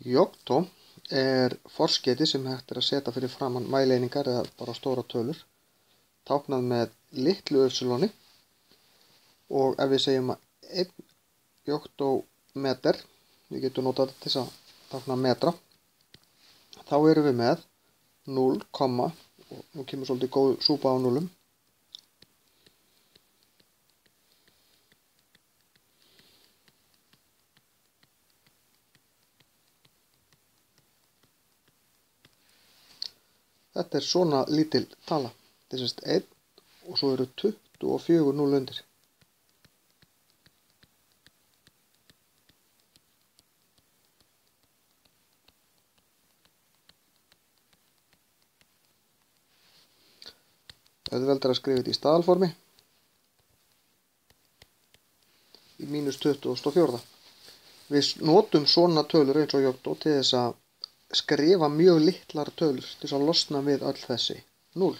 Yocto er forskeyti sem hægt er að setja fyrir framan mælieiningar eða bara stóra tölur, táknað með litlu y og ef við segjum að 1 yoctometer, við getum notað þetta til að tákna metra, þá erum við með 0, og nú kemur svolítið góð súpa á núlum. Þetta er svona lítil tala. Þetta er 1 og svo eru 24 0 undir. Auðveldara að skrifa þetta í staðalformi. Í -24. Við notum svona tölur eins og Yocto til þess að skrifa mjög litlar tölur til þess að losna við öll þessi 0.